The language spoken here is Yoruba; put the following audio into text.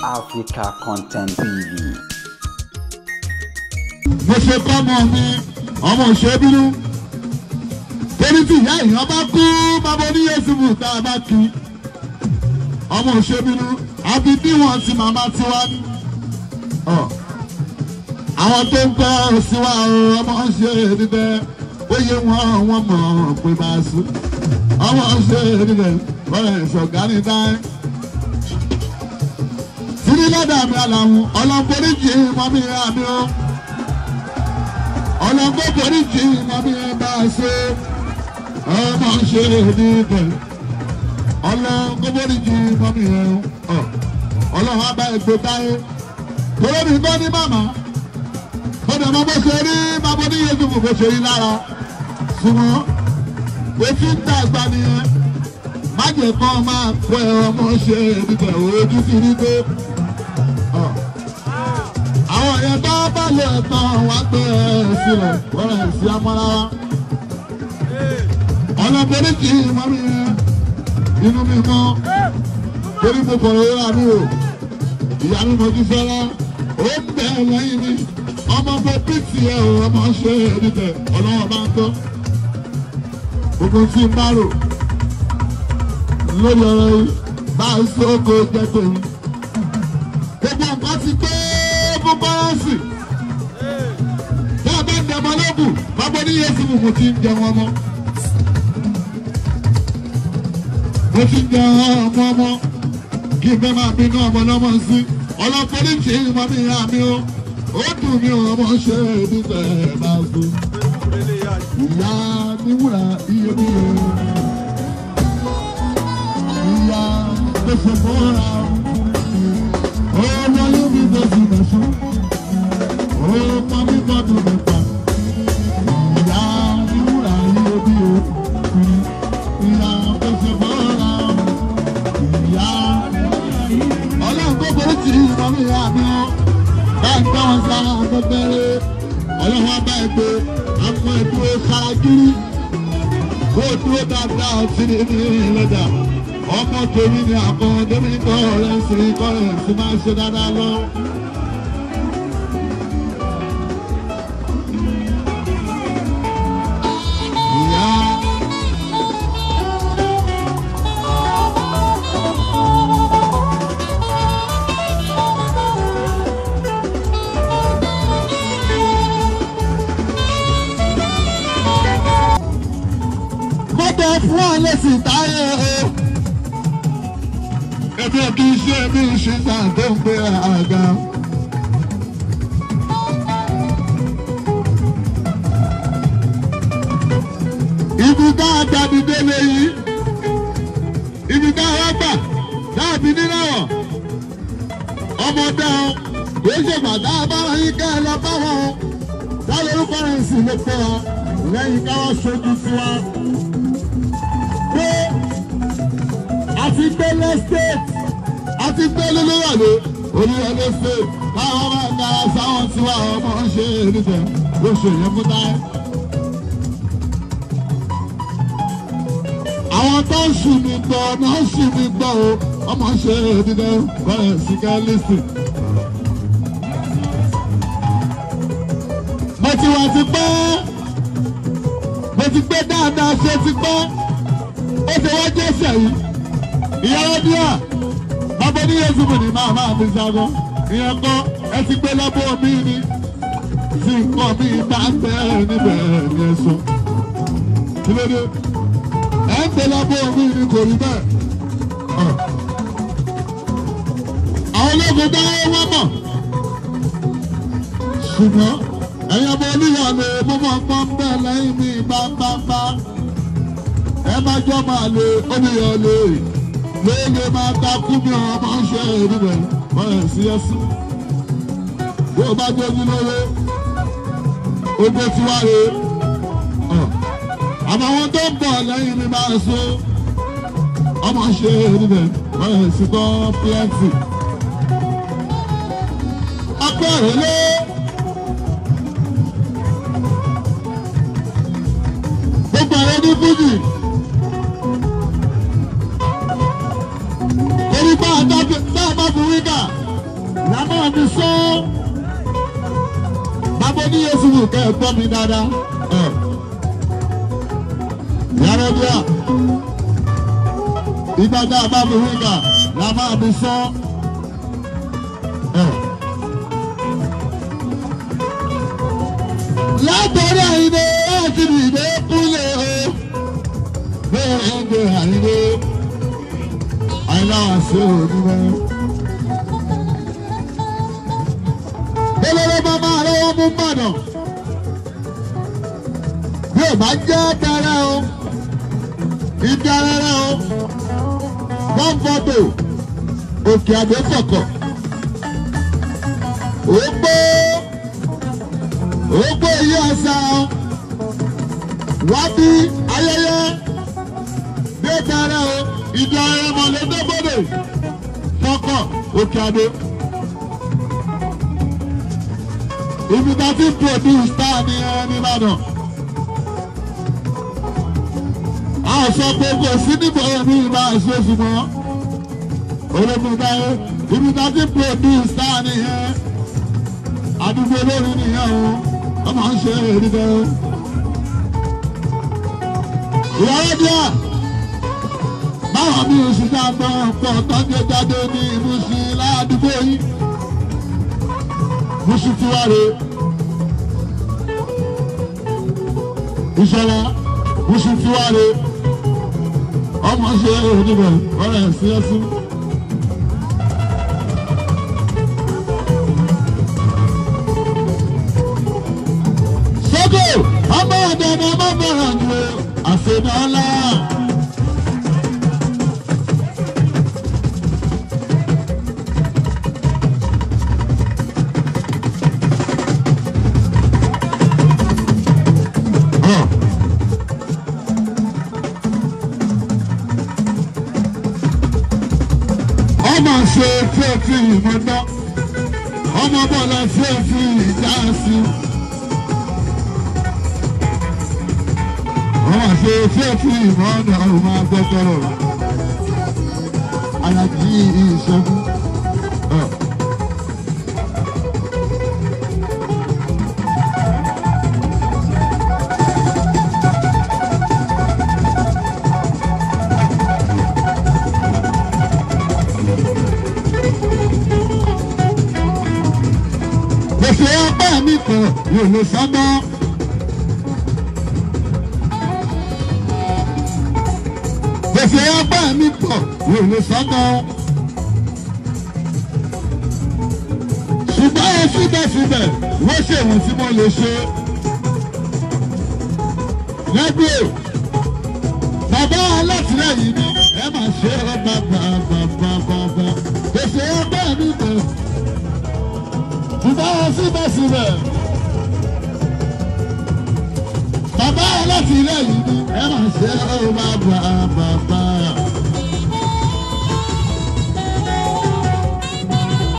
Africa Content TV. Mo ṣe kọ́ ọmọ mi, ọmọ òṣèbínú. Torí tí ìyá èèyàn bá kú, bàbá oníyèsùnmù tá a bá kí. Ọmọ òṣèbínú, àbí bí wọ́n ti màmá tiwa ní. Àwọn tó ń kọ́ sí wa ọmọ ṣe dídẹ́, ó yẹ wọ́n mọ̀ pé bá a sùn. Ọmọ ṣe dídẹ́, wọ́n rẹ̀ ṣọ̀gá ní dáẹ́. Tìrí lọ́dà mi àlàmú, ọlọ́mọboríjì mọ́mí àmì ó. Ọlọ́mọboríjì mọ́mí bá a ṣe. Ọmọ ṣe dídẹ́. Ọlọ́mọboríjì mọ́mí ẹ̀ ọlọ́run á bá ẹgbẹ́ táyé. Torí mi gbọ́ ní màmá. Ó dẹ̀ mọ́ bó ṣe rí bàbá oníyèsùnmù bó ṣe rí lára. Ṣùgbọ́n etí ń dàgbà nìyẹn. Májè kan máa pẹ́ ọmọ ṣe dídẹ̀ ojú ti rí pé. Àwọn èèyàn tó bá lè tán wá gbé sílẹ̀ wọ́n rẹ̀ sí amọ́lára. Ọlọ́mọdé kì í mọ́ mi yẹn inú mi mọ́ torí mo kọ̀ lóra mi o. Ìyá mi mojú sọ́lá ó ń bẹ̀ lẹ́yìn mi. Ọmọ bẹ pìtì ẹ̀ o ọmọ ṣe dídẹ̀ ọlọ́wọ́ bá ń tọ́. Gbogbo tí ń bá rò lórí ọ̀rọ̀ yìí bá a sóko jẹ́ tèmi. Gbogbo nǹkan ti pé fún bọ́ọ̀sì. Bí a bá ń dẹ̀mọ́ lóògùn, bàbá oníyèsùnmù mo ti ń jẹ wọn mọ́. Mo ti ń jẹ ọmọ kí n fẹ́ máa bínú ọmọ lọ́mọ sí. Ọlọ́pàá ṣe é mọ́ mi ìyá mi o. Ó dùn mí ọmọ ṣe é nígbà bá a sùn. Ìyá ní wúrà iyebíye. Ìyá tó ṣe fọ́ra. Ọmọ yóò bí bẹ́sì mẹ́sàn. Ọmọ mi gbọ́dọ̀ mẹ́ta. Ìyá ní wúrà iyebíye. Ìyá tó ṣe fọ́ra. Ìyá ọlọ́run tó borí tì í mọ́ mi yá mi ọ́. Bá ń gbọ́ wọn sára tó bẹ̀rẹ̀. Ọlọ́run á bá ẹ gbé. Àwọn ìdúró sára gírí. Kó o dúró dáadáa sí ní ìlọ́jà. Ọmọ tèmi ni àbọ̀ débi kọ́ ọ̀rẹ́ sí kọ́rẹ́ sí máa ṣe dáadáa lọ. Ìyá. Mọ́tò fún ọ̀lẹ́ sì táyé o. Ẹbí kì í ṣe bí ṣíṣà tó ń gbé àga. Ibi tá a jáde délé yìí, ibi tá a wá gbà dáàbí níláwọ̀. Ọmọ dáhùn kò ṣe bàtà bára yín kẹ́ ẹ lọ bá wọn. Táyé orúkọ rẹ̀ sì lè pọ̀ lẹ́yìn káwọ́ ṣojú sí wa. Pé àti gbé lẹ́stéètì. Àti gbé lólúwàlé olúwàlé ṣe káwọn máa ń dára sáwọn tí wà ọmọ ń ṣe níbẹ̀ ló ṣe yẹn fún táyé. Àwọn tó ń ṣì mí gbọ́ náà ń ṣì mí gbọ́ o ọmọ ń ṣe níbẹ̀ bọ́lẹ̀ síkẹ́ lísì. Mo ti wà ti pẹ́ mo ti gbé dáadáa ṣe ti pẹ́ ó ti wá jẹ́sẹ̀ yìí ìyá ọdún à. Bàbá oníyèsùnmù ni màmá mi sábọ́. Ìyẹn kọ́ ẹ ti gbé lọ́bọ̀ mi ni. Tí nǹkan mi bá ń bẹ̀rẹ̀ níbẹ̀ ni ẹ sọ. Kí ló dé? Ẹ ń gbé lọ́bọ̀ mi ni kò rí bẹ́ẹ̀. Àwọn ológun dáwọ́ wọ́n mọ̀. Ṣùgbọ́n ẹ̀yin ọmọ oníyàwó mo mọ̀ pọ́n bẹ́ẹ̀ lẹ́yìn mi bámbámbá. Ẹ má jọ́ máa lo oníyàwó lóye máa takú bí ọmọ ń ṣe ìrúbẹ̀ ọ̀rẹ́ sí ẹ̀sìn. Bí o bá dojú lówó, ogbó ti wá re. Àmọ́ àwọn tó ń bọ̀ lẹ́yìn mi máa so ọmọ ń ṣe ìrúbẹ̀ ọ̀rẹ́ sí kọ́ plenty. Ọpẹ́ rẹ̀ lé. Gbogbo àwọn ní Fújì. Tá a bá bu wíkà làmọ́ mi sọ bàbá ní Yéṣu kẹ́ ẹ gbọ́ mi dáadáa yàrá bíà ìgbàgbọ́ àbámu wíńgà làmọ́ mi sọ látọ̀rí àyìnbó láti rí ìgbé kúlẹ̀ o bẹ́ẹ̀ ń gbé àyìnbó àyìnláwà sí òdúró. Bẹ́lẹ́rẹ́ bá máa lọ́wọ́ mú Ìbàdàn bí ò bá jẹ́ tẹ́rẹ́ o ìdárẹ́rẹ́ o wọ́n fọ́tò Òkè Àdó kọ̀kọ̀ ògbó iye ọ̀sà wá bí ayẹyẹ bí tẹ́rẹ́ o ìdárẹ́rẹ́ mọ̀lẹ́dẹ́gbọ́dọ̀ kọ̀kọ̀ Òkè Àdó. Ibi tá ti produce star ní ẹni Ìbàdàn. A sọ pé kò sí níbo ní ìbá ìṣoṣù mọ́. Ológun táyé ibi tá ti produce star ní ẹ. Àdúgbò olórin nìyẹn o. Wọ́n máa ń ṣe èrè gan. Ìyàwó díẹ̀. Báwọn mi ò sì dá gbọ́ pọ̀ tọ́jú jáde ní Mùsùlùmí ládùúgbò yìí. Mùsùlùmí ti wá re. Ìṣọ̀lá Mùsùlùmí ti wá re. Ọmọ ṣe òdìbò ọ̀rẹ́ sí ẹ̀sùn. Sọ́kò ọmọ ọ̀dọ̀ ni ọmọ mọ̀ràn ju àṣẹ̀dá ńlá. Ọmọ ṣe fẹ́ẹ̀fì ìmọ̀ná, ọmọ bọ́lá fẹ́ẹ̀fì ìdásí. Ọmọ ṣe fẹ́ẹ̀fì ìmọ̀ná ọmọ agbẹ́tọ̀rọ̀. Alájí ìṣẹ́gun. Gbèsè ọgbẹ́ mi kan yóò lè sọ́gbọ́. Gbèsè ọgbẹ́ mi kan yóò lè sọ́gbọ́. Ṣùgbọ́n ẹ síbẹ̀síbẹ̀ wọ́n ṣe ìwọ̀n tí mo lè ṣe. Lẹ́gbẹ̀ẹ́ bàbá alátìlẹ́yìn ni ẹ máa ṣe é bàbá. Gbèsè ọgbẹ́ mi kan. Ṣùgbọ́n síbẹ̀síbẹ̀ bàbá alátìlẹ́yìn ni ẹ máa ṣe é bàbá.